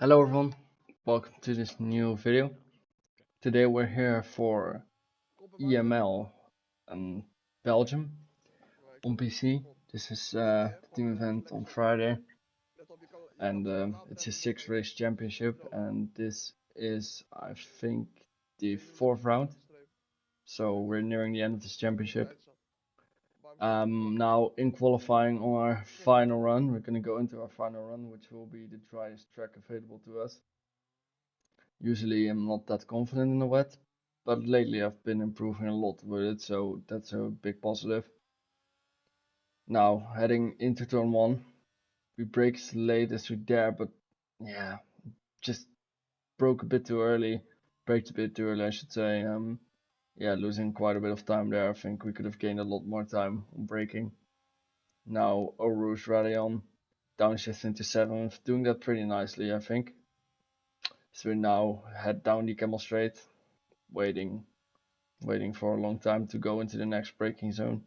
Hello everyone, welcome to this new video. Today we're here for EML Belgium on PC. This is the team event on Friday and it's a 6 race championship and this is I think the 4th round. So we're nearing the end of this championship. Now in qualifying on our final run, we're gonna go into our final run, which will be the driest track available to us. Usually I'm not that confident in the wet, but lately I've been improving a lot with it, so that's a big positive. Now heading into turn one, we brake as late as we dare, but yeah, just broke a bit too early, braked a bit too early, I should say. Yeah, losing quite a bit of time there. I think we could have gained a lot more time on braking. Now Eau Rouge Radion, downshift into 7th, doing that pretty nicely, I think. So we now head down the Camel Straight, waiting for a long time to go into the next braking zone.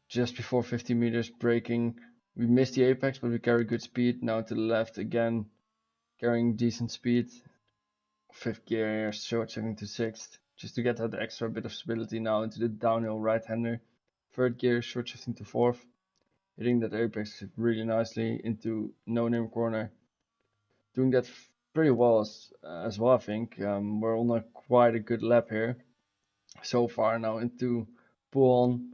Just before 50 meters braking, we missed the apex, but we carry good speed. Now to the left again, carrying decent speed. 5th gear, short shifting to 6th, just to get that extra bit of stability now into the downhill right-hander. 3rd gear, short shifting to 4th, hitting that apex really nicely into no-name corner. Doing that pretty well as well, I think. We're on a quite a good lap here so far now into Puon,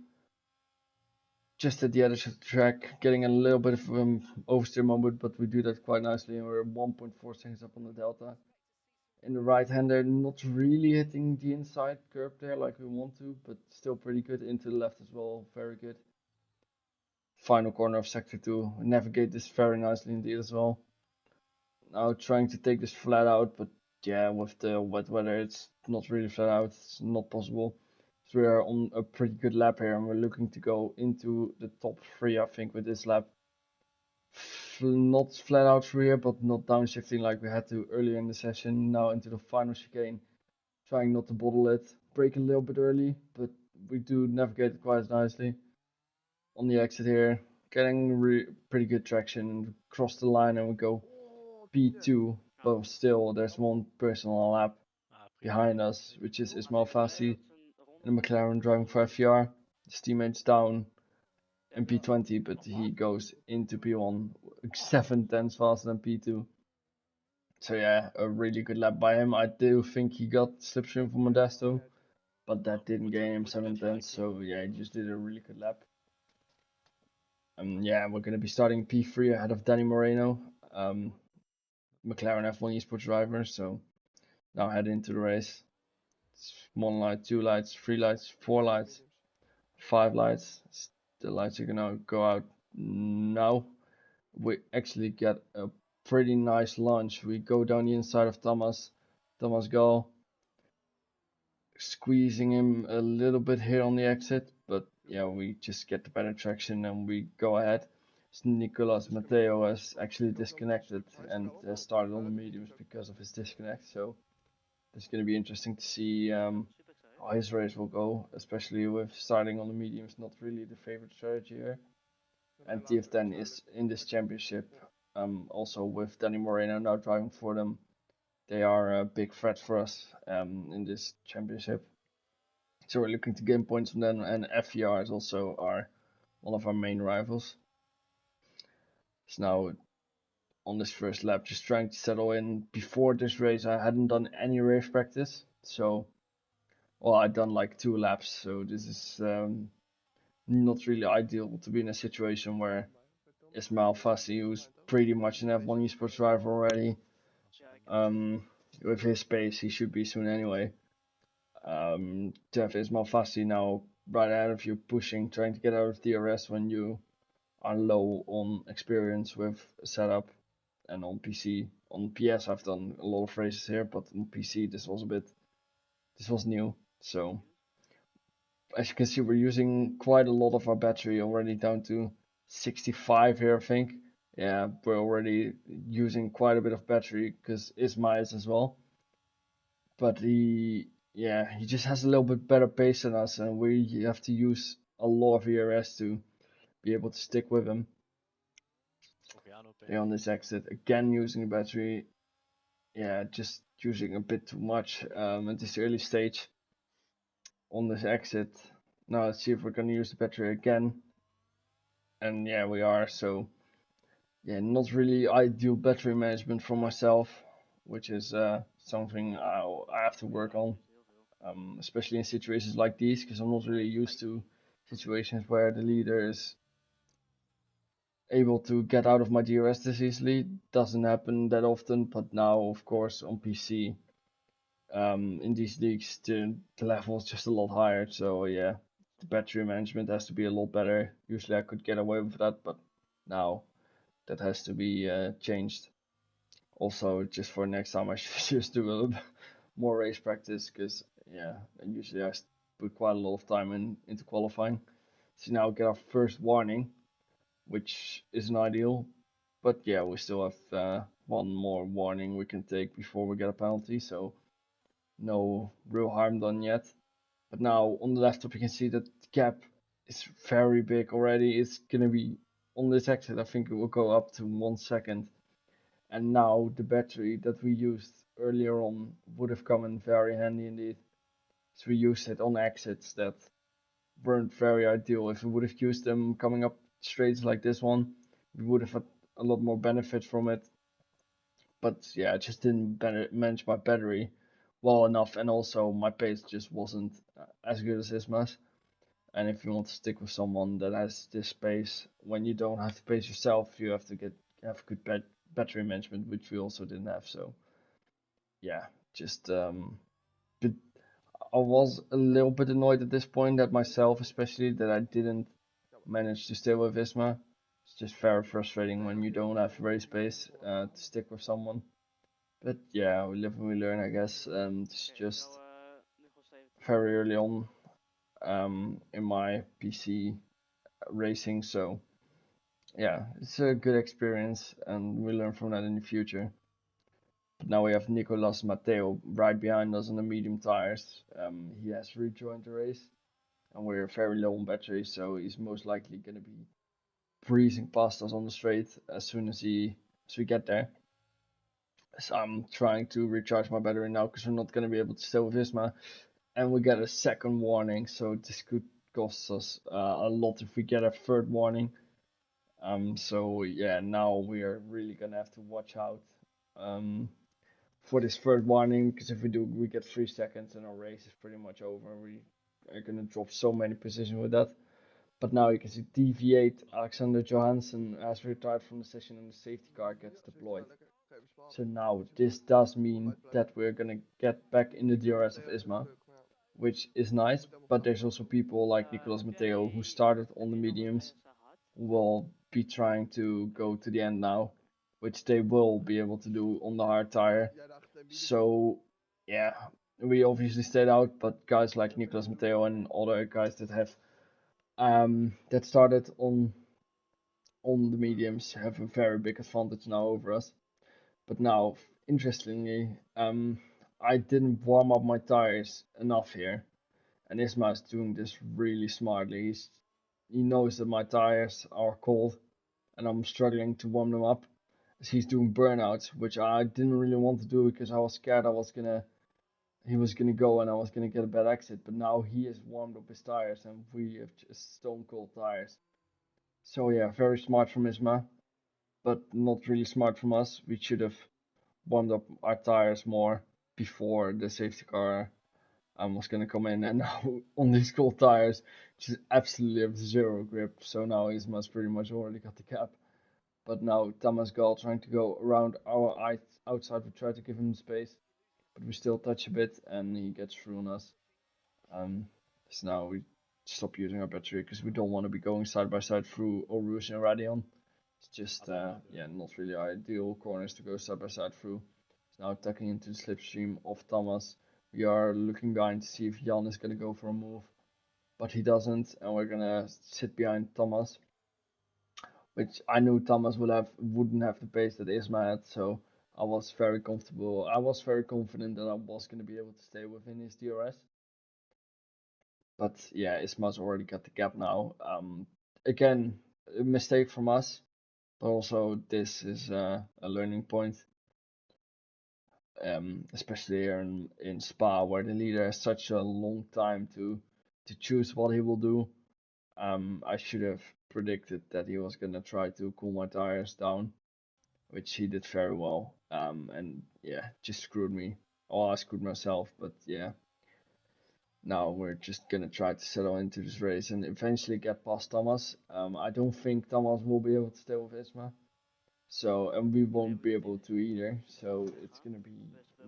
just at the edge of the track, getting a little bit of oversteer moment, but we do that quite nicely, and we're 1.4 seconds up on the delta. In the right hander, not really hitting the inside curb there like we want to, but still pretty good. Into the left as well, very good. Final corner of sector 2, navigate this very nicely indeed as well. Now trying to take this flat out, but yeah, with the wet weather, it's not really flat out, it's not possible. So we are on a pretty good lap here, and we're looking to go into the top 3, I think, with this lap. Not flat out through here, but not downshifting like we had to earlier in the session. Now into the final chicane, trying not to bottle it. Brake a little bit early, but we do navigate it quite nicely. On the exit here, getting pretty good traction, cross the line and we go P2, but still there's one person on a lap behind us, which is Ismail Fassi in the McLaren driving for FVR. His teammates down in P20, but he goes into P1 7 tenths faster than P2. So yeah, a really good lap by him. I do think he got slipstream from Modesto, but that didn't gain him 7 tenths. So yeah, he just did a really good lap. Yeah, we're gonna be starting P3 ahead of Danny Moreno, McLaren F1 esports driver. So now head into the race. It's 1 light, 2 lights, 3 lights, 4 lights, 5 lights. The lights are gonna go out now. We actually get a pretty nice launch. We go down the inside of Thomas Gall, squeezing him a little bit here on the exit, but yeah, we just get the better traction and we go ahead. Nicolas Matteo has actually disconnected and started on the mediums because of his disconnect, so it's going to be interesting to see how his race will go, especially with starting on the mediums, not really the favorite strategy here. And TF10 is in this championship, also with Danny Moreno now driving for them. They are a big threat for us in this championship. So we're looking to gain points from them, and FVR is also one of our main rivals. So now on this first lap, just trying to settle in. Before this race, I hadn't done any race practice, so well, I'd done like 2 laps. So this is not really ideal to be in a situation where Ismail Fassi, who's pretty much an F1 esports driver already, with his pace, he should be soon anyway. To have Ismail Fassi now right ahead of you, pushing, trying to get out of DRS when you are low on experience with setup, and on PC. On PS, I've done a lot of races here, but on PC, this was new. So as you can see, we're using quite a lot of our battery already, down to 65 here, I think. Yeah, we're already using quite a bit of battery because Isma is as well. But he just has a little bit better pace than us, and we have to use a lot of ERS to be able to stick with him. on this exit again using the battery. Yeah, just using a bit too much at this early stage on this exit. Now let's see if we're gonna use the battery again. And yeah, we are. So yeah, not really ideal battery management for myself, which is something I have to work on, especially in situations like these, because I'm not really used to situations where the leader is able to get out of my DRS this easily. Doesn't happen that often, but now, of course, on PC, in these leagues, the level is just a lot higher. So yeah, the battery management has to be a lot better. Usually I could get away with that, but now that has to be changed. Also, just for next time, I should just do a little bit more race practice because yeah, usually I put quite a lot of time into qualifying. So now get our first warning, which isn't ideal, but yeah, we still have one more warning we can take before we get a penalty, so no real harm done yet. But now on the laptop you can see that the gap is very big already. It's gonna be on this exit, I think it will go up to 1 second. And now the battery that we used earlier on would have come in very handy indeed. So we used it on exits that weren't very ideal. If we would have used them coming up straights like this one, we would have had a lot more benefit from it. But yeah, I just didn't manage my battery well enough, and also my pace just wasn't as good as Isma's. And if you want to stick with someone that has this pace, when you don't have the pace yourself, you have to have good battery management, which we also didn't have. So yeah, just but I was a little bit annoyed at this point at myself, especially that I didn't manage to stay with Isma. It's just very frustrating when you don't have race pace to stick with someone. But yeah, we live and we learn, I guess. It's just very early on in my PC racing, so yeah, it's a good experience, and we learn from that in the future. But now we have Nicolas Matteo right behind us on the medium tires. He has rejoined the race, and we're very low on battery, so he's most likely gonna be breezing past us on the straight as soon as we get there. So I'm trying to recharge my battery now because we're not gonna be able to stay with Isma, and we get a second warning, so this could cost us a lot if we get a third warning. So yeah, now we are really gonna have to watch out for this third warning, because if we do, we get 3 seconds and our race is pretty much over. We are gonna drop so many positions with that. But now you can see deviate. Alexander Johansson has retired from the session and the safety car gets deployed. So now this does mean that we're gonna get back in the DRS of Isma, which is nice. But there's also people like Nicolas Matteo who started on the mediums who will be trying to go to the end now, which they will be able to do on the hard tire. So yeah, we obviously stayed out, but guys like Nicolas Matteo and other guys that have that started on the mediums have a very big advantage now over us. But now, interestingly, I didn't warm up my tires enough here, and Isma is doing this really smartly. He knows that my tires are cold, and I'm struggling to warm them up. As he's doing burnouts, which I didn't really want to do because I was scared he was gonna go and I was gonna get a bad exit. But now he has warmed up his tires, and we have just stone cold tires. So yeah, very smart from Isma, but not really smart from us. We should have warmed up our tires more before the safety car was gonna come in. And now on these cold tires, just absolutely have zero grip. So now Isma's pretty much already got the gap. But now Thomas Gall trying to go around our outside. We try to give him space, but we still touch a bit, and he gets through on us. So now we stop using our battery because we don't want to be going side by side through Orus and Radion. It's just yeah, not really ideal corners to go side by side through. So now tucking into the slipstream of Thomas. We are looking behind to see if Jan is gonna go for a move, but he doesn't, and we're gonna sit behind Thomas, which I knew Thomas wouldn't have the pace that Isma had, so I was very comfortable. I was very confident that I was gonna be able to stay within his DRS. But yeah, Isma's already got the gap now. Again, a mistake from us. But also this is a learning point, especially here in Spa, where the leader has such a long time to choose what he will do. I should have predicted that he was gonna try to cool my tires down, which he did very well. And yeah, just screwed me. Oh, I screwed myself, but yeah. Now we're just gonna try to settle into this race and eventually get past Thomas. I don't think Thomas will be able to stay with Isma. So, and we won't be able to either. So it's gonna be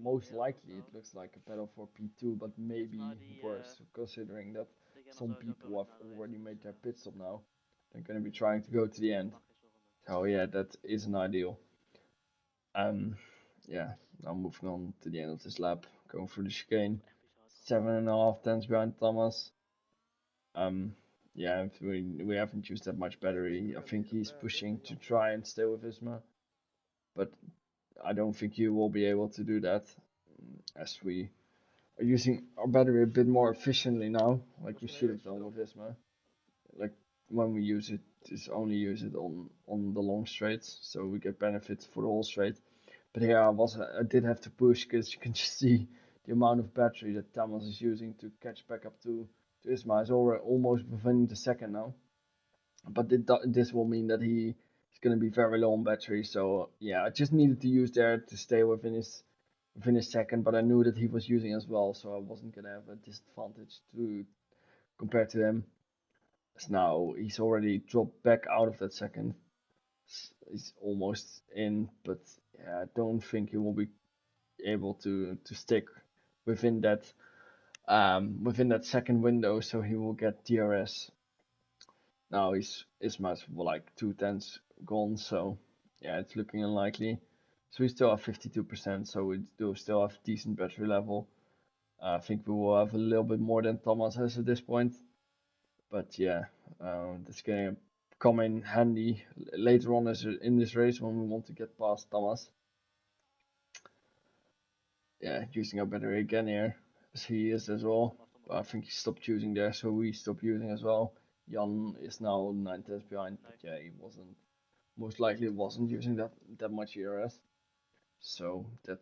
most likely, it looks like a battle for P2, but maybe worse, considering that some people have already made their pit stop now. They're gonna be trying to go to the end. So yeah, that isn't ideal. Um, yeah, now moving on to the end of this lap, going through the chicane. 7.5 tenths behind Thomas. Um, yeah, we haven't used that much battery. I think he's pushing to try and stay with Isma, but I don't think you will be able to do that, as we are using our battery a bit more efficiently now, like we should have done with Isma. Like when we use it, just only use it on the long straights, so we get benefits for the whole straight. But here I did have to push because you can just see the amount of battery that Thomas is using to catch back up to Isma is already almost within the second now. But this will mean that he is going to be very low on battery. So yeah, I just needed to use there to stay within his second, but I knew that he was using as well, so I wasn't going to have a disadvantage to compared to him. So now he's already dropped back out of that second. He's almost in, but yeah, I don't think he will be able to stick within within that second window, so he will get DRS. Now he's much like 2 tenths gone, so yeah, it's looking unlikely. So we still have 52%, so we do still have decent battery level. I think we will have a little bit more than Thomas has at this point, but yeah, that's gonna come in handy later on as in this race when we want to get past Thomas. Yeah, using our battery again here, as he is as well. But I think he stopped using there, so we stopped using as well. Jan is now 9 tenths behind, but yeah, he wasn't most likely wasn't using that much ERS. So that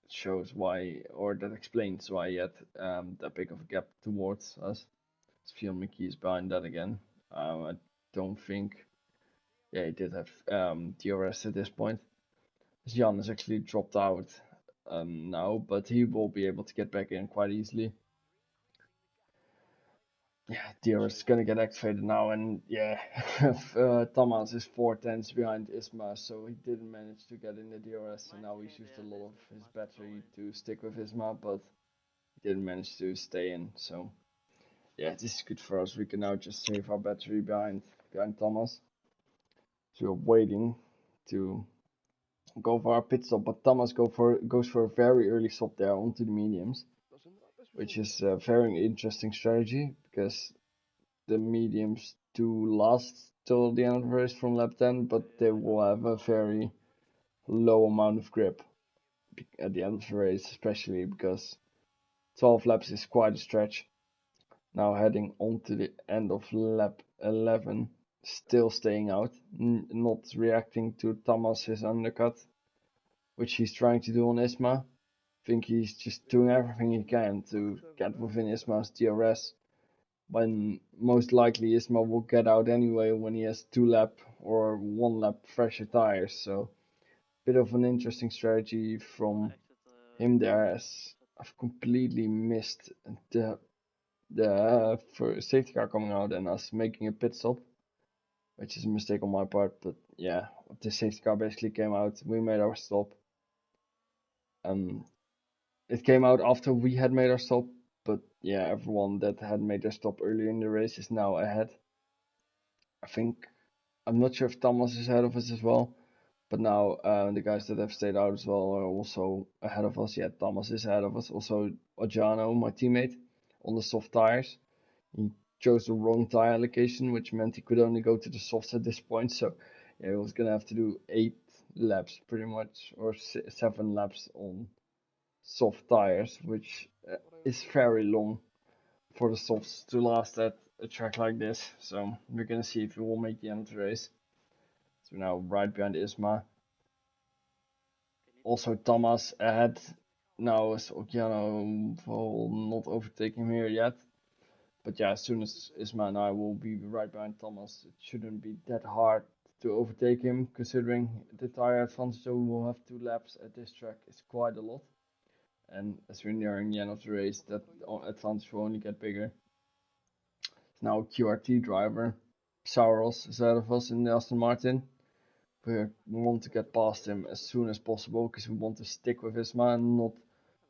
shows why, or that explains why he had that big of a gap towards us. Phil Mickey is behind that again. I don't think, yeah, he did have DRS at this point. Jan has actually dropped out now, but he will be able to get back in quite easily. Yeah, DRS is gonna get activated now, and yeah, Thomas is 4 tenths behind Isma, so he didn't manage to get in the DRS, and now he's used a lot of his battery to stick with Isma, but he didn't manage to stay in. So yeah, this is good for us. We can now just save our battery behind Thomas. So we're waiting to go for our pit stop, but Thomas goes for a very early stop there onto the mediums, which is a very interesting strategy because the mediums do last till the end of the race from lap 10, but they will have a very low amount of grip at the end of the race, especially because 12 laps is quite a stretch. Now heading on to the end of lap 11, still staying out, not reacting to Thomas's undercut, which he's trying to do on Isma. I think he's just doing everything he can to get within Isma's DRS, when most likely Isma will get out anyway when he has 2 lap or 1 lap fresher tires. So bit of an interesting strategy from him there, as I've completely missed the first safety car coming out and us making a pit stop, which is a mistake on my part. But yeah, the safety car basically came out. We made our stop. Um, it came out after we had made our stop, but yeah, everyone that had made their stop earlier in the race is now ahead. I think I'm not sure if Thomas is ahead of us as well, but now the guys that have stayed out as well are also ahead of us. Yeah, Thomas is ahead of us. Also, Ojano, my teammate, on the soft tires. He chose the wrong tire allocation, which meant he could only go to the softs at this point. So yeah, he was gonna have to do 8 laps pretty much, or 7 laps on soft tires, which is very long for the softs to last at a track like this. So we're gonna see if we will make the end of the race. So now right behind Isma. Also Thomas ahead. Now is Okiano will not overtake him here yet. But yeah, as soon as Isma and I will be right behind Thomas, it shouldn't be that hard to overtake him, considering the tire advantage. So we will have 2 laps at this track. It's quite a lot. And as we're nearing the end of the race, that advantage will only get bigger. Now QRT driver, Sauros is ahead of us in the Aston Martin. We want to get past him as soon as possible because we want to stick with Isma and not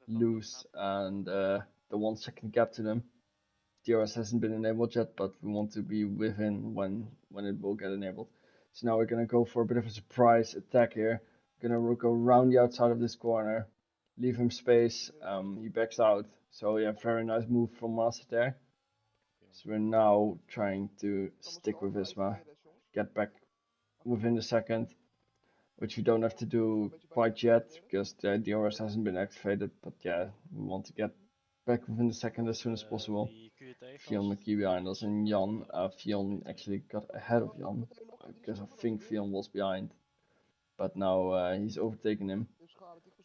lose and the 1 second gap to them. DRS hasn't been enabled yet, but we want to be within when it will get enabled. So now we're gonna go for a bit of a surprise attack here. We're gonna go around the outside of this corner, leave him space. He backs out. So yeah, very nice move from us there. So we're now trying to stick with Isma, get back within the second, which we don't have to do quite yet because the DRS hasn't been activated. But yeah, we want to get back within the second as soon as possible. Fion McKee behind us and Jan. Fion actually got ahead of Jan because I think Fion was behind, but now he's overtaken him.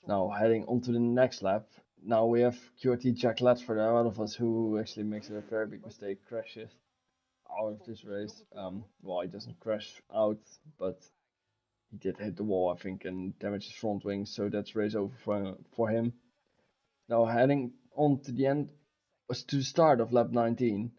Now heading onto the next lap. Now we have QRT Jack Latford out of us, who actually makes a very big mistake, crashes out of this race. Well, he doesn't crash out, but he did hit the wall, I think, and damage his front wing, so that's race over for him. Now heading on to the end, to the start of lap 19.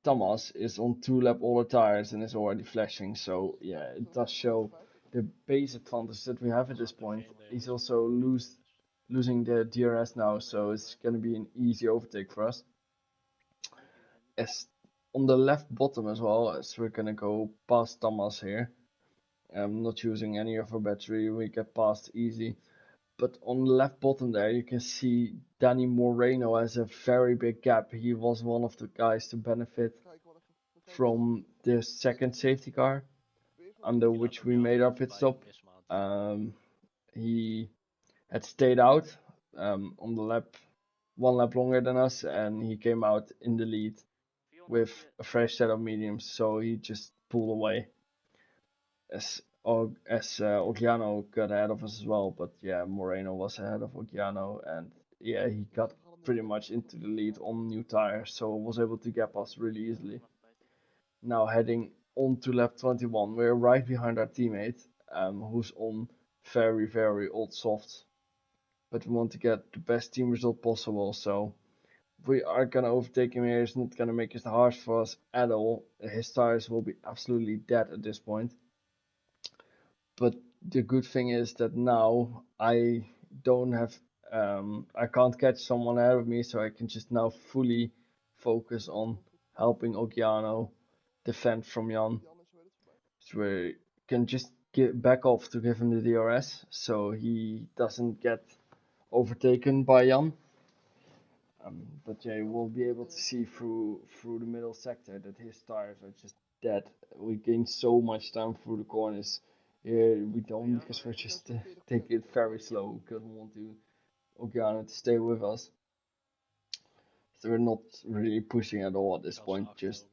Thomas is on 2 lap older tires and is already flashing, so yeah, it does show the base advantage that we have at this point. He's also losing the DRS now, so it's gonna be an easy overtake for us. As on the left bottom as well, as we're gonna go past Thomas here. I'm not using any of our battery, we get past easy. But on the left bottom there, you can see Danny Moreno has a very big gap. He was one of the guys to benefit from the second safety car, under which we made our pit stop. He had stayed out on the lap, 1 lap longer than us, and he came out in the lead with a fresh set of mediums, so he just pulled away. As Ogiano got ahead of us as well, but yeah, Moreno was ahead of Ogiano, and yeah, he got pretty much into the lead on new tires, so was able to gap us really easily. Now heading on to lap 21, we're right behind our teammate, who's on very old softs, but we want to get the best team result possible, so we are gonna overtake him here. It's not gonna make it hard for us at all. His tires will be absolutely dead at this point. But the good thing is that now I don't have I can't catch someone ahead of me, so I can just now fully focus on helping Ogiano defend from Jan. So we can just get back off to give him the DRS so he doesn't get overtaken by Jan. But yeah, we'll be able to see through the middle sector that his tires are just dead. We gain so much time through the corners. Here we don't, because we're just take it very slow because we want to Ogiana to stay with us. So we're not really pushing at all at this point, just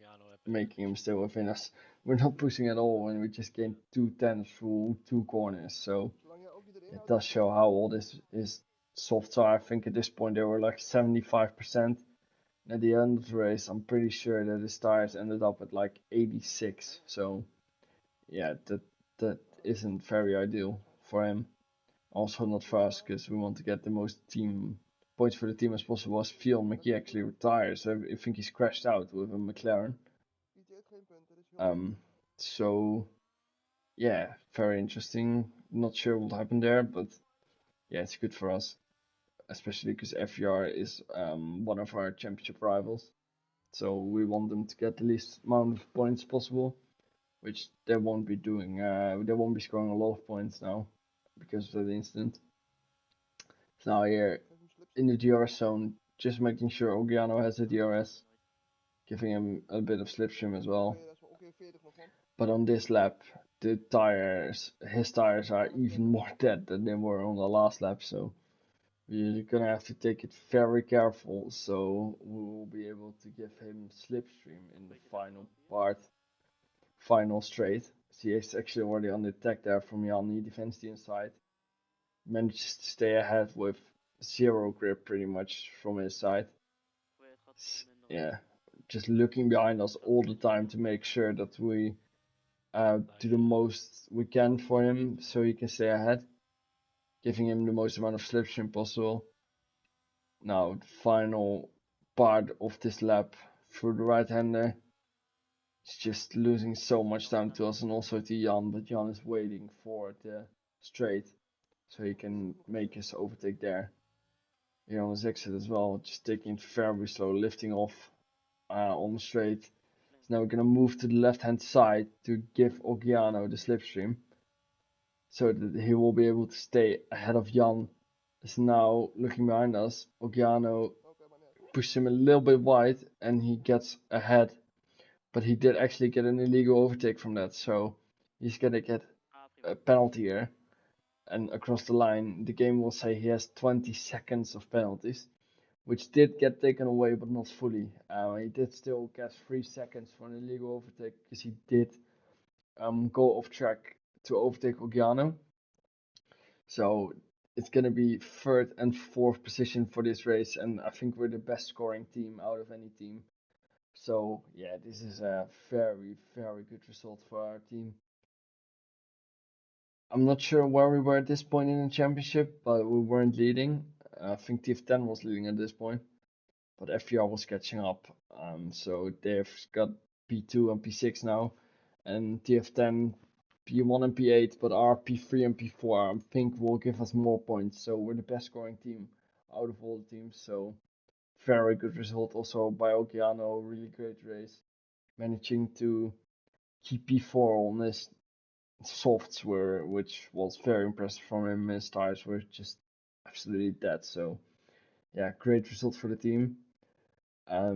making him stay within us. We're not pushing at all when we just gain 2 tenths through 2 corners. So it does show how old his softs are. I think at this point they were like 75%. At the end of the race, I'm pretty sure that his tires ended up at like 86. So yeah, that isn't very ideal for him. Also not for us, because we want to get the most team points for the team as possible. As Fion McKee actually retires, so I think he's crashed out with a McLaren. So yeah, very interesting. Not sure what happened there, but yeah, it's good for us, especially because FVR is one of our championship rivals. So we want them to get the least amount of points possible, which they won't be doing. They won't be scoring a lot of points now because of that incident. So now here in the DRS zone, just making sure Ogiano has the DRS, giving him a bit of slipstream as well. But on this lap, his tires are even more dead than they were on the last lap, so we're gonna have to take it very careful, so we will be able to give him slipstream in the final straight. See, he's actually already on the attack there from Jan. He defends the inside, manages to stay ahead with zero grip pretty much from his side. Yeah, just looking behind us all the time to make sure that we do the most we can for him so he can stay ahead, giving him the most amount of slipstream possible. Now, the final part of this lap through the right hander. He's just losing so much time to us and also to Jan, but Jan is waiting for the straight so he can make his overtake there. Here on his exit as well, just taking it very slow, lifting off on the straight. So now we're gonna move to the left hand side to give Ogiano the slipstream so that he will be able to stay ahead of Jan. Is now looking behind us. Ogiano pushes him a little bit wide and he gets ahead, but he did actually get an illegal overtake from that, so he's gonna get a penalty here. And across the line, the game will say he has 20 seconds of penalties, which did get taken away, but not fully. He did still get 3 seconds for an illegal overtake because he did go off track to overtake Ogiano. So it's gonna be third and fourth position for this race, and I think we're the best scoring team out of any team. So yeah, this is a very, very good result for our team. I'm not sure where we were at this point in the championship, but we weren't leading. I think TF10 was leading at this point, but FPR was catching up. So they've got P2 and P6 now, and TF10 P1 and P8, but our P3 and P4 I think will give us more points. So we're the best scoring team out of all the teams. So very good result also by Ogiano, really great race, managing to keep P4 on this softs which was very impressive from him. His tires were just absolutely dead. So yeah, great result for the team. I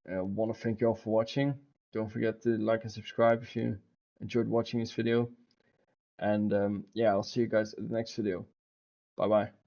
want to thank you all for watching. Don't forget to like and subscribe if you enjoyed watching this video. And yeah, I'll see you guys in the next video. Bye bye.